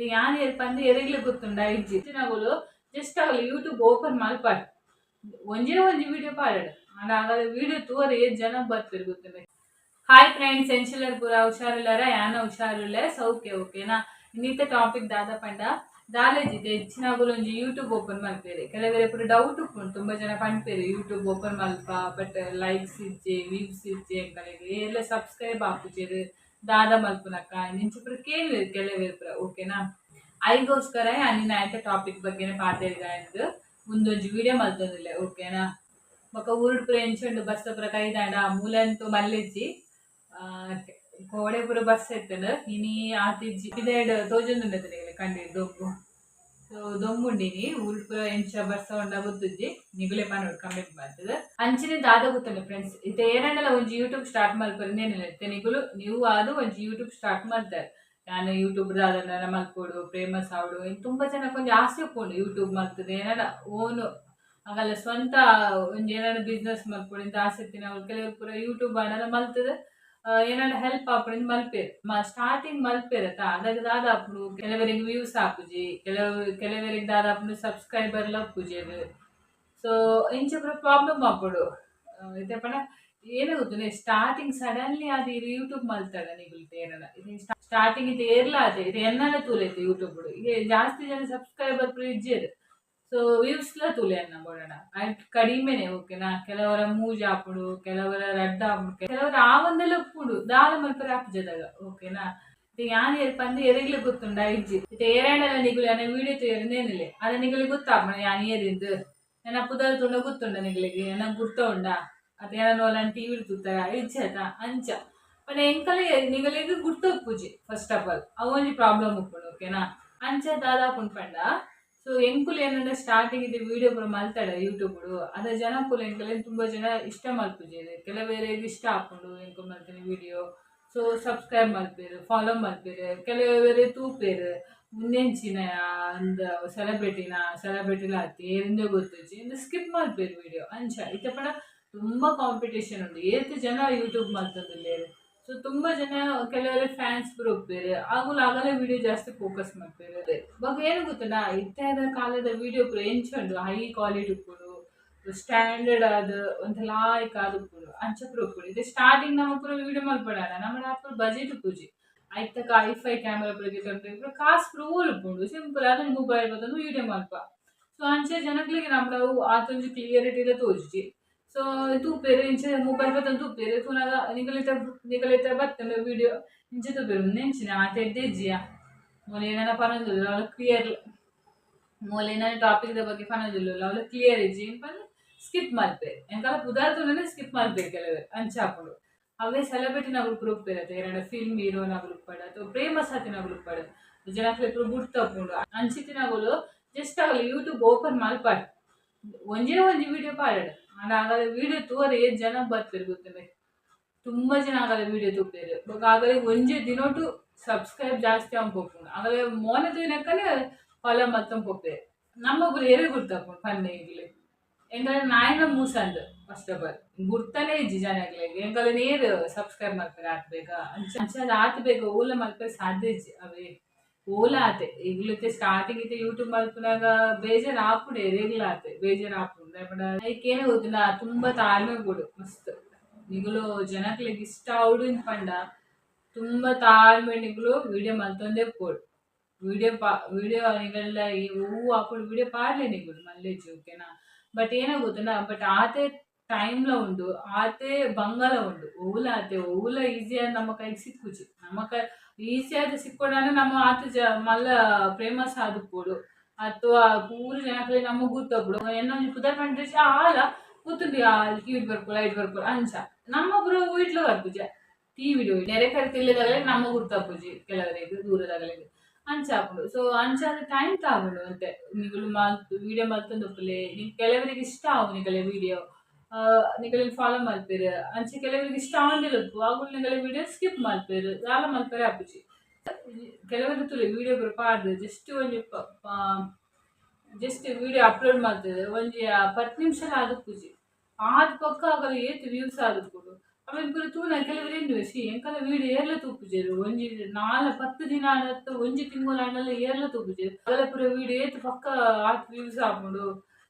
ಯಾನ್ ಪಂದ್ ಎರೆಗ್ಲು ಗೊತ್ತುಂಡ ಇಜ್ಜಿ ನಗುಲು ಜಸ್ಟ್ ಆಗಲಿ ಯೂಟ್ಯೂಬ್ ಓಪನ್ ಮಲ್ಪಾಡ್ ಒಂಜೇ ಒಂಜಿ ವಿಡಿಯೋ ಪಾಡಾಡು ಆಂಡ ಆಗಲ ವಿಡಿಯೋ ತೂವರೆ ಏತ್ ಜನ ಬರ್ತಿರ್ ಗೊತ್ತಿಲ್ಲ. ಹಾಯ್ ಫ್ರೆಂಡ್ಸ್, ಎಂಚಿಲರ್ ಪೂರ ಹುಷಾರಿಲ್ಲಾರ? ಯಾನ ಹುಷಾರಿಲ್ಲ ಸೌಖ್ಯ ಓಕೆನಾ. ಇನ್ನಿತ ಟಾಪಿಕ್ ದಾದ ಪಂಡ ದಾಲೇಜಿದೆ ಹೆಚ್ಚಿನಾಗಲು ಒಂಜಿ ಯೂಟ್ಯೂಬ್ ಓಪನ್ ಮಲ್ಪೇರಿ. ಕೆಲವರೆ ಪೂರ ಡೌಟ್ ಉಪ್ಪುಂಡು, ತುಂಬ ಜನ ಪಂಡ್ಪೇರಿ ಯೂಟ್ಯೂಬ್ ಓಪನ್ ಮಲ್ಪ ಬಟ್ ಲೈಕ್ಸ್ ಇಜ್ಜೆ ವ್ಯೂಸ್ ಇಜ್ಜೆ ಎಂಕಲೆಗೆ ಎಲ್ಲ ಸಬ್ಸ್ಕ್ರೈಬ್ ಆಪುಜೆರ್ ದಾದ ಮಲ್ಪುನಕ್ಕ ನಿಂಚು ಪೂರ ಕೇಳಿರಿ ಕೆಲವರೆ ಪೂರ ಓಕೆನಾ. ಐಗೋಸ್ಕರ ಅನಿನ ಆಯ್ತ ಟಾಪಿಕ್ ಬಗ್ಗೆನೇ ಪಾತೆರ್ಗಾಯ್ತು ಮುಂದೊಂಜಿ ವಿಡಿಯೋ ಮಲ್ತೊಂದಿಲ್ಲ ಓಕೆನಾ. ಬೊಕ ಊರುಡ್ ಪೂರ ಎಂಚುಂಡು ಬಸ್ಸ ಪೂರ ಕೈದಾಂಡ ಮೂಲಂತೂ ಮಲ್ಲೆಜ್ಜಿ ಕೋಡೆ ಪೂರ ಬಸ್ ಎತ್ತಂಡು ಇನಿ ಆತಿಜ್ಜಿ ಇದೇಡ್ ತೋಜೊಂದುಂಡತದೆ ಕಂಡಿ ದೊಂಬು. ಸೊ ದೊಂಬುಂಡಿನಿ ಊರುಡ್ ಪೂರ ಎಂಚ ಬಸ್ಸ ಉಂಡ ಗೊತ್ತುಜ್ಜಿ ನಿಗುಲೆ ಪನೋಡು ಕಮೆಂಟ್ ಮಾಡ್ತದೆ ಅಂಚಿನ ದಾದ ಗೊತ್ತುಂಡು ಫ್ರೆಂಡ್ಸ್. ಇತ್ತೆ ಏನಂಡಲ ಒಂಜಿ ಯೂಟ್ಯೂಬ್ ಸ್ಟಾರ್ಟ್ ಮಲ್ಪರಿಂದೇನಿಲ್ಲ ಇತ್ತೆ ನಿಗುಲು ನೀವು ಆದು ಒಂಜಿ ಯೂಟ್ಯೂಬ್ ಸ್ಟಾರ್ಟ್ ಮಾಡ್ತಾರೆ. ನಾನು ಯೂಟ್ಯೂಬ್ ದಾದ ಮಲ್ಪೋಡು ಫೇಮಸ್ ಆವಡು ತುಂಬ ಜನ ಕೊಂಚ ಆಸೆ ಉಪ್ಪುಂಡು ಯೂಟ್ಯೂಬ್ ಮಲ್ತದೆ ಏನಾರ ಓನು ಆಗಲ್ಲ ಸ್ವಂತ ಒಂಜಿ ಏನಾರ ಬಿಸ್ನೆಸ್ ಮಲ್ಪೊಡು ಇಂತ ಆಸಕ್ತಿ ನಾವು ಕೆಲವರು ಪೂರ ಯೂಟ್ಯೂಬ್ ಆಡಲ ಮಲ್ತದೆ ಏನಾರ ಹೆಲ್ಪ್ ಆಪುಂಡು ಮಲ್ಪೇರು ಸ್ಟಾರ್ಟಿಂಗ್ ಮಲ್ಪೇರತ ಅದಕ್ಕೆ ದಾದ ಆಪುಂಡು ಕೆಲವರಿಗೆ ವ್ಯೂಸ್ ಆಪುಜಿ ಕೆಲವರಿಗೆ ದಾದ ಆಪುಂಡು ಸಬ್ಸ್ಕ್ರೈಬರ್ ಲಪ್ಪುಜೆರ್. ಸೊ ಇಂಚ ಪೂರ ಪ್ರಾಬ್ಲಮ್ ಆಪುಂಡು ಇತ್ತೆ ಪಂಡ ಏನೇ ಗೊತ್ತು ಸ್ಟಾರ್ಟಿಂಗ್ ಸಡನ್ಲಿ ಅದು ಯೂಟ್ಯೂಬ್ ಮಲ್ತಾಡ ನಿಗುಲ್ತೆ ಏನಲ್ಲ ಇದು ಸ್ಟಾರ್ಟಿಂಗ್ ಇದು ಏರ್ಲ ಆತೆ ಇದು ಎನ್ನಲ ತೂಲೈತೆ ಯೂಟ್ಯೂಬ್ ಈಗ ಜಾಸ್ತಿ ಜನ ಸಬ್ಸ್ಕ್ರೈಬರ್ ಪೂರ ಇಜ್ಜೇರು. ಸೊ ವ್ಯೂಸ್ಲ ತೂಲೆ ಅನ್ನ ಬೋಡಣ ಅದು ಕಡಿಮೆನೆ ಓಕೆನಾ. ಕೆಲವರ ಮೂಜ ಆಪುಡು ಕೆಲವರ ರಡ್ಡ ಆಪುಡು ಕೆಲವರ ಆವಂದೆಲ್ಲ ಉಪ್ಪುಡು ದಾದ ಮಲ್ಪರೆ ಆಪುಜದಾಗ ಓಕೆನಾ. ಯಾನ್ ಪಂದ್ ಎರೆಗ್ಲು ಗೊತ್ತುಂಡ ಇಜ್ಜಿ ಇತ್ತೆ ಏರಾಂಡಲ ನಿಗುಲು ಅನ್ನ ವಿಡಿಯೋ ತೂಯರೇನೇನಿಲ್ಲ ಅದ ನಿಗುಲಿಗೆ ಗೊತ್ತಾಪುಂಡ ಯಾನ್ ಏರಿಂದು ನನ್ನ ಪುದರ್ ತುಂಡ ಗೊತ್ತುಂಡ ನಿಗುಲಿಗೆ ನನ್ನ ಗುರ್ತ ಉಂಡ ಅದು ಏನೋ ನಾನು ಟಿವಿ ತೂತಾರ ಇಜ್ಜಾತ ಅಂಚ ಪಂಡ ಎಂಕಲೆ ನಿಗುಲಿಗೆ ಗುರ್ತ ಉಪ್ಪುಜಿ ಫಸ್ಟ್ ಆಫ್ ಆಲ್ ಅವೊಂಜಿ ಪ್ರಾಬ್ಲಮ್ ಉಪ್ಪುಂಡು ಓಕೆನಾ. ಅಂಚ ದಾದ ಆಪುಂಡು ಪಂಡ ಸೊ ಎಂಕುಲು ಏನಂದ್ರೆ ಸ್ಟಾರ್ಟಿಂಗ್ ಇದು ವಿಡಿಯೋ ಪೂರ ಮಲ್ತಾಡ ಯೂಟ್ಯೂಬ್ ಅದ ಜನ ಪೂರ ಎಂಕಲೆ ತುಂಬ ಜನ ಇಷ್ಟ ಮಲ್ಪುಜೇರು ಕೆಲವೇರಿಗೆ ಇಷ್ಟ ಆಪುಂಡು ಎಂಕು ಮಲ್ತಿನ ವಿಡಿಯೋ. ಸೊ ಸಬ್ಸ್ಕ್ರೈಬ್ ಮಲ್ಪೇರು ಫಾಲೋ ಮಲ್ಪೇರು ಕೆಲವರೆ ತೂಪೇರು ಮುಂದೆಂಚಿನ ಅಂದ ಸೆಲೆಬ್ರಿಟಿಲ ಆತಿ ಏರಿಂದೇ ಗೊತ್ತುಜ್ಜಿ ಇಂದ ಸ್ಕಿಪ್ ಮಲ್ಪೇರು ವಿಡಿಯೋ ಅಂಚ ಇತ್ತೆ ಪಂಡ ತುಂಬ ಕಾಂಪಿಟೇಷನ್ ಉಂಡು ಏತ್ ಜನ ಯೂಟ್ಯೂಬ್ ಮಲ್ತೊಂದುಲ್ಲೇರು. ಸೊ ತುಂಬ ಜನ ಕೆಲವರೆ ಫ್ಯಾನ್ಸ್ ಪೂರ ಉಪ್ಪೇರು ಆಗಲೇ ವಿಡಿಯೋ ಜಾಸ್ತಿ ಫೋಕಸ್ ಮಾಡ್ಪೇರು. ಇವಾಗ ಏನು ಗೊತ್ತುಂಡ ಇತ್ತೆದ ಕಾಲದ ವಿಡಿಯೋ ಪೂರ ಎಂಚುಂಡು ಹೈ ಕ್ವಾಲಿಟಿ ಉಪ್ಪುಡು ಸ್ಟ್ಯಾಂಡರ್ಡ್ ಆದ ಒಂದು ಲಾಯ್ಕ್ ಆದ ಉಪ್ಪುಡು ಅಂಚ ಪೂರ ಉಪ್ಪುಡು. ಇದು ಸ್ಟಾರ್ಟಿಂಗ್ ನಮ್ಮ ಪೂರ ವಿಡಿಯೋ ಮಲ್ಪಡಾಡ ನಮ್ಮ ಪೂರ ಬಜೆಟ್ ಉಪ್ಪುಜಿ ಐತಕ ಐಫೈ ಕ್ಯಾಮೆರಾ ಪೂರ ಗೆತ್ತೊಂಡು ಪೂರ ಕಾಸು ಪೂರ ಓಲ್ ಉಪ್ಪುಂಡು ಸಿಂಪಲ್ ಆದ ಮೊಬೈಲ್ ಬತ್ತೊಂದು ವಿಡಿಯೋ ಮಲ್ಪ. ಸೊ ಅಂಚೆ ಜನಕ್ಲಿಗೆ ನಮ್ಮವು ಆತೊಂಜಿ ಕ್ಲಿಯರಿಟಿಲ ತೋಜುಜಿ. ಸೊ ತೂಪೇರು ಇಂಚ ಮೊಬೈಲ್ ಬತ್ತೊಂದು ತೂಪೇರು ತೂನಾಗ ನಿಗಲಿತ ಬತ್ತಂಡ ವಿಡಿಯೋ ಇಂಚ ತೂಪೇರು ನೆಂಚಿನ ಆತೆಜ್ಜಿಯ ಮೊಲೇನ ಪನೊಂದುಲ್ಲ ಅವಳು ಕ್ಲಿಯರ್ ಮೊಲೇನ ಟಾಪಿಕ್ ಬಗ್ಗೆ ಪನೊಂದುಲ್ಲ ಅವಳು ಕ್ಲಿಯರ್ ಇಜ್ಜಿ ಪಂದ್ ಸ್ಕಿಪ್ ಮಲ್ಪೇರು ಎಂಕಲ್ಲ ಪುದಾರ್ತುಂಡನೆ ಸ್ಕಿಪ್ ಮಲ್ಪೇರು ಕೆಲವರು ಅಂಚ ಆಪುಂಡು. ಅವೇ ಸೆಲೆಬ್ರಿಟಿ ನಗುಲು ಪೂರ ಉಪ್ಪೇರತ್ತೆ ಎರಡು ಫಿಲ್ಮ್ ಹೀರೋ ನಗುಲು ಉಪ್ಪಡ ಅಥವಾ ಫೇಮಸ್ ಆತಿ ನಗುಲು ಉಪ್ಪಡ ಜನಕ್ಲೆ ಪೂರ ಗುರ್ತಪ್ಪುಂಡು ಅಂಚಿತಿ ನಗುಲು ಜಸ್ಟ್ ಆಗಲಿ ಯೂಟ್ಯೂಬ್ ಓಪನ್ ಮಲ್ಪಾಡ್ ಒಂಜೇ ಒಂಜಿ ವಿಡಿಯೋ ಪಾಡಾಡು ಆಂಡ ಆಗಲ ವಿಡಿಯೋ ತೂವರೆ ಏತ್ ಜನ ಬರ್ತಿರ್ ಗೊತ್ತಿಲ್ಲ ತುಂಬ ಜನ ಆಗಲ್ಲ ವಿಡಿಯೋ ತೂಪೇರು ಆಗಲೇ ಒಂಜೇ ದಿನೋಟು ಸಬ್ಸ್ಕ್ರೈಬ್ ಜಾಸ್ತಿ ಅಂಪೊಪ್ಪುಂಡು ಆಗಲೇ ಮೋನೆ ತೂಯಿನಕ್ಕನೆ ಫಾಲೋ ಮತ್ತೊಂದು ಪೊಪ್ಪೇರು ನಮ್ಮ ಪೂರ ಎರೆ ಗುರ್ತಪ್ಪುಂಡು ಪನ್ನೆ ಈಗಲೇ ಎಂಕಲೆ ನಾಯಿನ ಮೂಸಂದು ಫಸ್ಟ್ ಆಫ್ ಆಲ್ ಗುರ್ತನೇ ಇಜ್ಜಿ ಜನಗಳಿಗೆ ಎಂಕಲೆ ನೇರು ಸಬ್ಸ್ಕ್ರೈಬ್ ಮಲ್ಪೇರು ಆತ್ಬೇಕ ಅಂಚ ಆತ್ಬೇಕ ಓಲ ಮಲ್ಪೇರು ಸಾಧ್ಯ ಇಜ್ಜಿ ಅವೇ ಓಲ ಆತೆ ಈಗಲೈತೆ ಸ್ಟಾರ್ಟಿಂಗ್ ಇತ್ತೆ ಯೂಟ್ಯೂಬ್ ಮಲ್ಪುನಾಗ ಬೇಜಾರು ಆಪುಂಡು ಎರೆಗ್ಲ ಆತೆ ಬೇಜಾರು ಆಪುಂಡು ಲೈಕ್ ಏನೋ ಗೊತ್ತಿಲ್ಲ ತುಂಬ ತಾಳ್ಮೆ ಕೊಡು ಮಸ್ತ್ ನಿಗುಲು ಜನಕ್ಲಿಗೆ ಇಷ್ಟ ಆವಡು ಪಂಡ ತುಂಬ ತಾಳ್ಮೆ ನಿಗುಲು ವಿಡಿಯೋ ಮಲ್ತೊಂದೇ ಪೋಡು ವಿಡಿಯೋ ನಿಗಲ ಈ ಹೂವು ಆಪುಂಡು ವಿಡಿಯೋ ಪಾಡ್ಲೆ ನಿಗುಲು ಮಲ್ಲೆಜ್ಜಿ ಓಕೆನಾ. ಬಟ್ ಏನೋ ಗೊತ್ತುಂಡ ಬಟ್ ಆತೆ ಟೈಮ್ಲ ಉಂಡು ಆತೆ ಬಂಗಲ ಉಂಡು ಓಲ ಆತೆ ಓಲ ಈಸಿಯಾಗಿ ನಮ್ಮ ಕೈಗೆ ಸಿಕ್ಕುಜಿ ನಮ್ಮ ಕೈ ಈಸಿಯಾದ ಸಿಕ್ಕೋಡಾನೆ ನಮ್ಮ ಆತ ಮಲ್ಲ ಫೇಮಸ್ ಆದುಪ್ಪುಡು ಅಥವಾ ಪೂರ ಜನಕ್ಲೆ ನಮ್ಮ ಗುರ್ತಪ್ಪುಡು ಎನ್ನೊಂಜಿ ಪುದರ್ ಪಂಡ ಆಲ ಗೊತ್ತುಂಡು ಕಿವಿಡ್ ಬರ್ಪುಡು ಲೈಟ್ ಬರ್ಪುಡು ಅಂಚ ನಮ್ಮ ಪೂರ ವೀಟ್ಲ ಬರ್ಪುಜ ಟಿವಿಡು ನೆರೆ ತಿಳಿದಾಗಲೇ ನಮ್ಮ ಗುರ್ತಪ್ಪುಜಿ ಕೆಲವರಿಗೆ ದೂರದಾಗಲಿಗೆ ಅಂಚ ಆಪುಂಡು. ಸೊ ಅಂಚ ಟೈಮ್ ತಾಗುಂಡು ಅಂತೆ ನಿಗುಲು ಮಲ್ತು ವಿಡಿಯೋ ಮಲ್ತೊಂದುಪ್ಪುಲೆ ಕೆಲವರಿಗೆ ಇಷ್ಟ ಆವು ನಿಗಲೆ ವಿಡಿಯೋ ನಿಗಲ ಫಾಲೋ ಮಲ್ಪೇರು ಅಂಚೆ ಕೆಲವರಿಗೆ ಇಷ್ಟ ಆವಂದಿಲ್ಲ ಉಪ್ಪು ಆಗುಲು ನಿಗಲ ವಿಡಿಯೋ ಸ್ಕಿಪ್ ಮಲ್ಪೇರು ದಾಲ ಮಲ್ಪೇರು ಆಪುಜಿ. ಕೆಲವರಿಗೆ ತುಲೆ ವಿಡಿಯೋ ಪೂರ ಪಾಡ್ದು ಜಸ್ಟ್ ವಿಡಿಯೋ ಅಪ್ಲೋಡ್ ಮಾಡ್ತದೆ ಒಂಜಿ 10 ನಿಮಿಷ ಆದುಪ್ಪುಜಿ ಆದ ಪಕ್ಕ ಆಗಲ್ಲ ಏತ್ ವ್ಯೂಸ್ ಆದುಪ್ಪುಡು ಅವೆನ್ ಪೂರ ತೂನ ಕೆಲವರೆಂದು ಎಂಕಲ್ಲ ವೀಡಿಯೋ ಏರ್ಲ ತೂಪುಜೆರ್ ಒಂಜಿ 4-10 ದಿನಾನತ್ತ ಒಂಜಿ ತಿಂಗುಲಾಂಡಲ ಏರ್ಲ ತೂಪುಜೆರ್ ಅಗಲ ಪೂರ ವೀಡಿಯೋ ಏತ್ ಪಕ್ಕ ಆತ್ ವ್ಯೂಸ್ ಆಪುಂಡು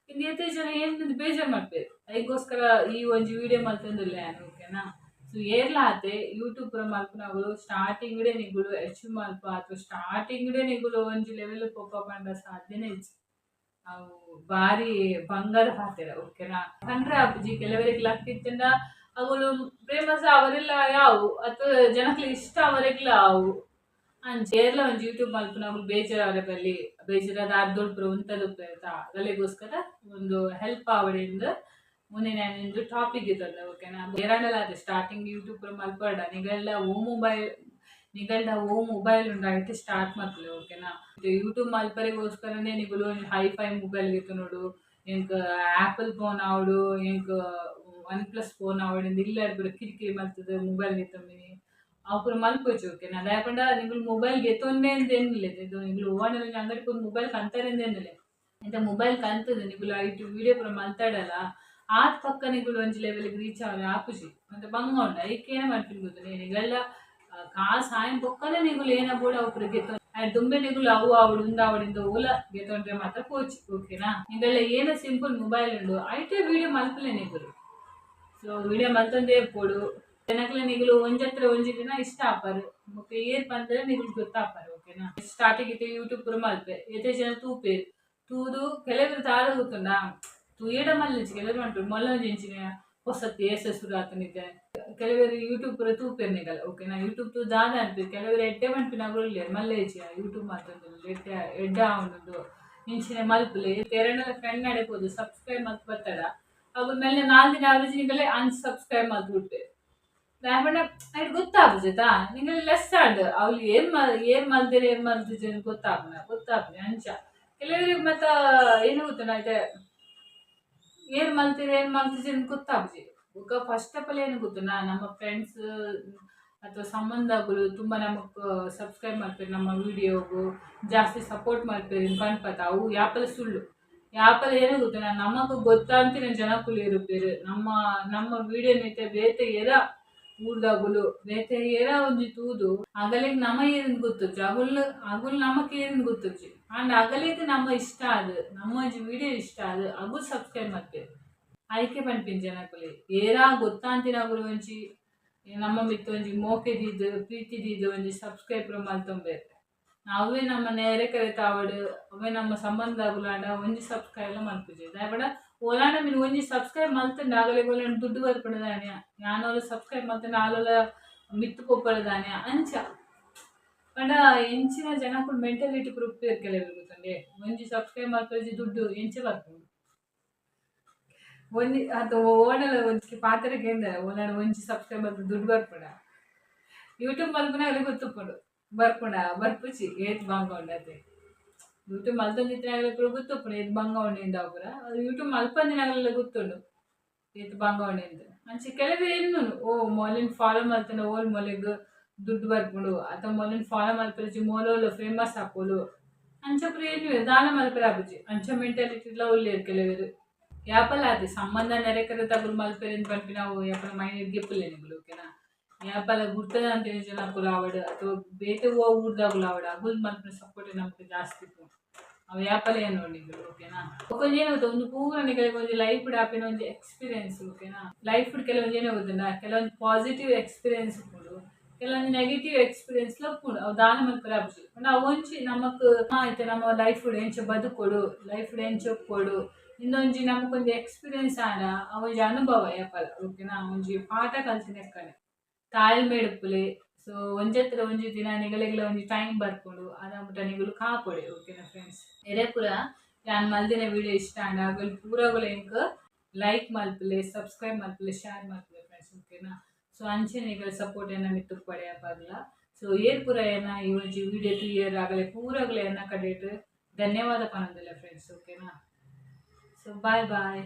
ಇಂದು ಏತೆ ಜನ ಏನ್ ಬೇಜಾರ್ ಮಾಡ್ಪೇರ್ ಅದಕ್ಕೋಸ್ಕರ ಈ ಒಂಜಿ ವೀಡಿಯೋ ಮಲ್ತೊಂದುಲ್ಲೆ ಓಕೆನಾ. ಸೊ ಏರ್ಲ ಆತೆ ಯೂಟ್ಯೂಬ್ ಪೂರ ಮಲ್ಪುನಗಳು ಸ್ಟಾರ್ಟಿಂಗ್ಡೆ ನಿಗುಲು ಅಚೀವ್ ಮಲ್ಪ ಅಥವಾ ಸ್ಟಾರ್ಟಿಂಗ್ಡೆ ನಿಗುಲು ಒಂಜಿ ಲೆವೆಲ್ ಪೊಪ್ಪ ಪಂಡ ಸಾಧ್ಯನೇ ಇಜ್ಜಿ ಅವು ಬಾರಿ ಬಂಗಾರ ಪಾತೆರ ಓಕೆನಾ. ಕಂಡ್ರೆ ಆಪುಜಿ ಕೆಲವರಿಗೆ ಲಕ್ ಇತ್ತಂಡ ಅವಳು ಫೇಮಸ್ ಅವರೆಲ್ಲ ಯಾವು ಅಥವಾ ಜನಕ್ಕೆ ಇಷ್ಟ ಅವರೆಲ್ಲ ಅವು ಅಂಚೆ ಏರ್ಲ ಒಂಜಿ ಯೂಟ್ಯೂಬ್ ಮಲ್ಪುನ ಅವ್ರು ಬೇಜಾರ ಬಲ್ಲಿ ಬೇಜಾರಾದ ಅರ್ಧೊಳ್ಪುರ ಉಂತದೊಪ್ಪು ಆಯ್ತಾ ಅಗಲಿಗೋಸ್ಕರ ಒಂದು ಹೆಲ್ಪ್ ಆವಡಿಂದ ಮುಂದೆ ನಾನು ಟಾಪಿಕ್ ಇರ್ತದೆ ಓಕೆನಾ. ಬೇರಾಂಡಲ್ಲ ಅದೇ ಸ್ಟಾರ್ಟಿಂಗ್ ಯೂಟ್ಯೂಬ್ ಮಲ್ಪಡ ನಿಗಲ್ಲ ಓ ಮೊಬೈಲ್ ಉಂಡಾಯ್ತು ಸ್ಟಾರ್ಟ್ ಮಾಡ್ತದೆ ಓಕೆನಾ. ಯೂಟ್ಯೂಬ್ ಮಲ್ಪರಿಗೋಸ್ಕರನೇ ನಿಗುಲು ಹೈಫೈ ಮೊಬೈಲ್ ಗಿತ್ತು ನೋಡು ಎಂಕ್ ಆಪಲ್ ಫೋನ್ ಆವಡು ಎಂಕ್ ಒನ್ ಪ್ಲಸ್ ಫೋನ್ ಆವಡಿಂದ ಇಲ್ಲ ಪೂರ ಕಿರಿಕಿರಿ ಮಲ್ತದ ಮೊಬೈಲ್ ಗೆತ್ತೊಮ್ಮೆ ಅವು ಪೂರ ಮಲ್ಪೋಚು ಓಕೆನಾ. ಅದಾಯಪಂಡ ನಿಗುಲು ಮೊಬೈಲ್ ಗೆತ್ತೊಂದೇ ಅಂತ ಏನಿಲ್ಲ ಇದು ನಿಗುಲು ಓನರ್ ಅಂಗಡಿಗೆ ಒಂದು ಮೊಬೈಲ್ ಕಂತಾರೆ ಏನಿಲ್ಲ ಇಂಥ ಮೊಬೈಲ್ ಕಂತದ ನಿಗುಲು ಐಟು ವಿಡಿಯೋ ಪೂರ ಮಲ್ತಾಡಲ್ಲ ಆತ್ ಪಕ್ಕ ನಿಗುಲು ಒಂಜಿ ಲೆವೆಲ್ಗೆ ರೀಚ್ ಆಗ ಆಪುಜಿ ಮತ್ತೆ ಬಂಗ ಉಂಡ ಐಕೇನ ಮಾಡ್ತೀನಿ ಗೊತ್ತು ನಿಗಲ್ಲ ಕಾಸು ಸಾಯಂ ಪೊಕ್ಕಲೆ ನಿಗುಲು ಏನ ಬೋಡ ಅವು ಪೂರ ಗೆತ್ತೊ ದುಂಬೆ ನಿಗುಲು ಅವು ಆವಡು ಉಂದ ಆವಡಿಂದ ಓಲ ಗೆತ್ತೊಂಡ್ರೆ ಮಾತ್ರ ಪೋಚಿ ಓಕೆನಾ. ನಿಗಲ್ಲ ಏನ ಸಿಂಪಲ್ ಮೊಬೈಲ್ ಉಂಡು ಐಟೇ ವಿಡಿಯೋ ಮಲ್ಪಲೆ ನಿಗುಲು. ಸೊ ವಿಡಿಯೋ ಮಲ್ತೊಂದೇ ಪೋಡು ಜನಕ್ಲೆ ನಿಗುಲು ಒಂಜತ್ರ ಒಂಜಿ ದಿನ ಇಷ್ಟ ಆಪಾರು ಮತ್ತೆ ಏರ್ ಬಂದ್ರೆ ನಿಗುಲು ಗೊತ್ತಾಪಾರು ಓಕೆನಾ. ಸ್ಟಾರ್ಟಿಂಗ್ ಇತ್ತೆ ಯೂಟ್ಯೂಬ್ ಪೂರ ಮಲ್ಪೆ ಎತ್ತೆ ಜನ ತೂಪೇರು ತೂದು ಕೆಲವರು ತಾರ ಗೊತ್ತುಂಡ ತೂಯಡ ಮಲ್ಲಿಂಚಿ ಕೆಲವರು ಮಾಡ್ತಾರೆ ಮೊಲ್ಲ ಒಂಜಿಂಚಿನ ಹೊಸತಿ ಶುರು ಆತನಿದ್ದೆ ಕೆಲವರು ಯೂಟ್ಯೂಬ್ ಪೂರ ತೂಪೇರು ನಿಗಲ್ಲ ಓಕೆನಾ. ಯೂಟ್ಯೂಬ್ ತೂ ದಾದ ಅನ್ಪೇರು ಕೆಲವರು ಎಡ್ಡೆ ಮನ್ಪಿನ ಅಗುಲ್ಲ ಮಲ್ಲೇಜಿ ಯೂಟ್ಯೂಬ್ ಮಾತೊಂದು ಎಡ್ಡ ಅವನದು ಇಂಚಿನ ಮಲ್ಪಲೆ ಎರಡನೆಲ್ಲ ಫ್ರೆಂಡ್ ನಡೀಬೋದು ಸಬ್ಸ್ಕ್ರೈಬ್ ಮಲ್ತು ಬರ್ತಾರ ಅವ್ರ ಮೇಲೆ 4 ದಿನ ಅವರೇಜ್ ನಿಗಲೇ ಅನ್ಸಬ್ಸ್ಕ್ರೈಬ್ ಮಾಡ್ತು ಬಿಡ್ತೇವೆ ಅದು ಗೊತ್ತಾಗ್ತೈತಾ ನಿಂಗೆ ಲೆಸ್ ಆಡ್ ಅವ್ರು ಏನ್ ಮಲ್ದಿರ ಏನ್ ಮಲ್ತಿದ್ರಿ ಗೊತ್ತಾಗ್ನೆ ಅಂಚ ಕೆಲವರಿಗೆ ಮತ್ತ ಏನು ಗೊತ್ತ ಆಯ್ತಾ ಏನ್ ಮಲ್ತಿರ ಏನ್ ಮಲ್ತಿದ್ರಿ ಗೊತ್ತಾಗ್ಜಿ ಈಗ ಫಸ್ಟ್ ಆಫ್ ಆಲ್ ಏನು ಗೊತ್ತುನಾ ನಮ್ಮ ಫ್ರೆಂಡ್ಸ್ ಅಥವಾ ಸಂಬಂಧಗಳು ತುಂಬಾ ನಮಕ್ ಸಬ್ಸ್ಕ್ರೈಬ್ ಮಾಡ್ತಾರೆ ನಮ್ಮ ವಿಡಿಯೋಗು ಜಾಸ್ತಿ ಸಪೋರ್ಟ್ ಮಾಡ್ತಾರೆ ಕಣ್ಪತ ಅವು ಯಾಪಲ ಸುಳ್ಳು ಯಾಪಲ ಏನು ಗೊತ್ತುನಾ ನಮಕ್ ಗೊತ್ತಂತಿನ ಜನಕ್ಕುಲು ಇರುತ್ತೇರು ನಮ್ಮ ವಿಡಿಯೋ ನೈತೆ ಬೇತೆ ಎರ ಊರ್ದಾಗುಲು ಬೇತೆ ಎರ ಒಂಜಿ ತೂದು ಅಗಲಿಗೆ ನಮ್ಮ ಏನ್ ಗೊತ್ತುಚ್ಚು ಅಗುಲ್ ನಮಕ್ ಏನ್ ಗೊತ್ತುಚ್ಚು ಅಂಡ್ ಅಗಲಿಗೆ ನಮ್ಮ ಇಷ್ಟ ಅದು ನಮ್ಮ ಒಂಜಿ ವಿಡಿಯೋ ಇಷ್ಟ ಅದು ಅಗುಲ್ ಸಬ್ಸ್ಕ್ರೈಬ್ ಮಾಡ್ತೇವೆ ಆಯ್ಕೆ ಪಂಪಿನ ಜನಕ್ಕುಲಿ ಏರಾ ಗೊತ್ತಾಂತಿನಾಗುಲು ಒಂಜಿ ನಮ್ಮ ಮಿತ್ತ ಒಂಜಿ ಮೋಕೆದಿದ್ದು ಪ್ರೀತಿದಿದ್ದು ಒಂಜಿ ಸಬ್ಸ್ಕ್ರೈಬ್ ಮಲ್ತೊಂಬೇರು ಅವೇ ನಮ್ಮ ನೇರೆ ಕರೆತಾವಡು ಅವೇ ನಮ್ಮ ಸಂಬಂಧ ಆಗುಲಾಂಡ ಒಂಜಿ ಸಬ್ಸ್ಕ್ರೈಬ್ ಮಲ್ಪುಜೆ ದಾಯಪಡ ಓಲಾಂಡ ಮೀನು ಒಂಜಿ ಸಬ್ಸ್ಕ್ರೈಬ್ ಮಲ್ತಂಡ ಆಗಲೇ ಓಲಾಂಡ ದುಡ್ಡು ಬರ್ಪಡದಾನೆ ನಾನೋಲ ಸಬ್ಸ್ಕ್ರೈಬ್ ಮಲ್ತಂಡ ಆಲೋಲ ಮಿತ್ತು ಕೊಪ್ಪಳದಾನೆ ಅಂಚ ಪಂಡ ಎಂಚಿನ ಜನಕ್ಕೂ ಮೆಂಟಾಲಿಟಿ ಪ್ರಿಪೇರ್ ಕೆಲವರು ಗೊತ್ತಂಡೆ ಒಂಜಿ ಸಬ್ಸ್ಕ್ರೈಬ್ ಮಲ್ಪಜಿ ದುಡ್ಡು ಎಂಚೆ ಬರ್ಪುಂಡು ಒಂಜಿ ಅಥವಾ ಓನಲ್ಲ ಒಂಜಿ ಪಾತ್ರೆಗೆ ಓಲಾಂಡ ಒಂಜಿ ಸಬ್ಸ್ಕ್ರೈಬ್ ಮಲ್ತು ದುಡ್ಡು ಬರ್ಪುಂಡ ಯೂಟ್ಯೂಬ್ ಮಲ್ಪನ ಅಲ್ಲಿ ಗೊತ್ತುಕೊಂಡು ಬರ್ಪುಂಡ ಬರ್ಪುಚಿ ಏತ್ ಬಂಗ ಉಂಡತೆ ಯೂಟ್ಯೂಬ್ ಮಲ್ತೊಂದಿತ್ತಿನಾಗಲ ಕೂಡ ಗೊತ್ತುಪ್ಪುಂಡು ಏತ್ ಬಂಗ ಉಂಡಿಂದ ಪೂರ ಅದು ಯೂಟ್ಯೂಬ್ ಮಲ್ಪಂದಿನಾಗಲೆಲ್ಲ ಗೊತ್ತುಂಡು ಏತ್ ಬಂಗ ಉಂಡಿಂದ ಅಂಚೆ ಕೆಲವು ಏನು ಓ ಮೊಲಿನ್ ಫಾಲೋ ಮಲ್ತಂಡ ಓಲ್ ಮೊಲೆಗ್ ದುಡ್ಡು ಬರ್ಪುಂಡು ಅಥವಾ ಮೊಲಿನ್ ಫಾಲೋ ಮಲ್ಪರಜಿ ಮೊಲೋಲು ಫೇಮಸ್ ಆಪೋಲು ಅಂಚ ಪೂರ ಏನು ದಾನ ಮಲ್ಪರ ಆಪುಜಿ ಅಂಚ ಮೆಂಟಾಲಿಟಿಲ ಒಳ್ಳೆಯರು ಕೆಲವರು ಯಾಪಲ್ಲ ಅದೇ ಸಂಬಂಧ ನೆರೆಕರೆ ತಗುಲು ಮಲ್ಪೆರೆಂದು ಪಂಪಿ ನಾವು ಯಾಪಲ ಮೈಂಡ್ ಗೆಪ್ಪಲೆ ನಿಗುಲು ಓಕೆನಾ. ಯಾಪಲ ಗುರ್ತದ ಅಂತ ಜನಕ್ಕುಲು ಆವಡು ಅಥವಾ ಬೇತೆ ಊರ್ದಾಗುಲು ಆವಡು ಅಗುಲ್ ಮಲ್ಪಿನ ಸಪೋರ್ಟ್ ನಮ್ಗೆ ಜಾಸ್ತಿ ಅವು ಯಾಪಲ ಏನು ನೋಡಿಗಳು ಓಕೆನಾ. ಕೊಂಚ ಏನಾಗುತ್ತೆ ಒಂದು ಪೂರ ನಿಗಳಿಗೆ ಒಂದು ಲೈಫ್ ಆಪಿನ ಒಂದು ಎಕ್ಸ್ಪೀರಿಯನ್ಸ್ ಓಕೆನಾ. ಲೈಫ್ ಕೆಲವೊಂದು ಏನೋ ಗೊತ್ತಿಲ್ಲ ಕೆಲವೊಂದು ಪಾಸಿಟಿವ್ ಎಕ್ಸ್ಪೀರಿಯನ್ಸ್ ಉಂಟು ಕೆಲವೊಂದು ನೆಗೆಟಿವ್ ಎಕ್ಸ್ಪೀರಿಯನ್ಸ್ ಉಂಟು ಅವು ದಾನ ಮಲ್ಪರ ಆಪುಜಿ ಅವು ಒಂಚಿ ನಮಕ್ ಆಯ್ತು ನಮ್ಮ ಲೈಫ್ ಎಂಚ ಬದುಕೊಡು ಲೈಫ್ ಎಂಚ ಕೊಡು ಇಂದೊಂಜಿ ನಮಕೊಂದು ಎಕ್ಸ್ಪೀರಿಯನ್ಸ್ ಆನ ಅವೊಂಜಿ ಅನುಭವ ಯಾಪಲ ಓಕೆನಾ. ಒಂಜಿ ಪಾಠ ಕಲ್ತಿನೆಕ್ಕನೆ ತಾಳ್ಮೆ ಇಡುಪ್ಪುಲೆ. ಸೊ ಒಂಜತ್ರ ಒಂಜಿ ದಿನ ನಿಗಲೆಗ್ಲ ಒಂಜಿ ಟೈಮ್ ಬರ್ಕೊಂಡು ಅದಾಗ್ಬಿಟ್ಟ ನಿಗುಲು ಕಾಪೊಡೆ ಓಕೆನಾ ಫ್ರೆಂಡ್ಸ್. ಎರೆ ಪೂರ ನಾನು ಮಲ್ದಿನ ವಿಡಿಯೋ ಇಷ್ಟ ಆಂಡ ಅಗಲ್ ಪೂರಗುಲ ಎಂಕ್ ಲೈಕ್ ಮಲ್ಪಲೆ ಸಬ್ಸ್ಕ್ರೈಬ್ ಮಲ್ಪಲೆ ಶೇರ್ ಮಲ್ಪಲೆ ಫ್ರೆಂಡ್ಸ್ ಓಕೆನಾ. ಸೊ ಅಂಚೆ ನಿಗಲ ಸಪೋರ್ಟ್ ಏನ ಮಿತ್ತು ಪಡೆಯಪ್ಪಾಗಲ. ಸೊ ಏರ್ ಪೂರ ಏನ ಈ ಒಂಜಿ ವಿಡಿಯೋ ಕ್ಲಿಯರ್ ಆಗಲೆ ಪೂರಗುಲ ಏನ ಕಡೆಟ್ ಧನ್ಯವಾದ ಪನೊಂದಿಲ್ಲ ಫ್ರೆಂಡ್ಸ್ ಓಕೆನಾ. ಸೊ ಬಾಯ್ ಬಾಯ್.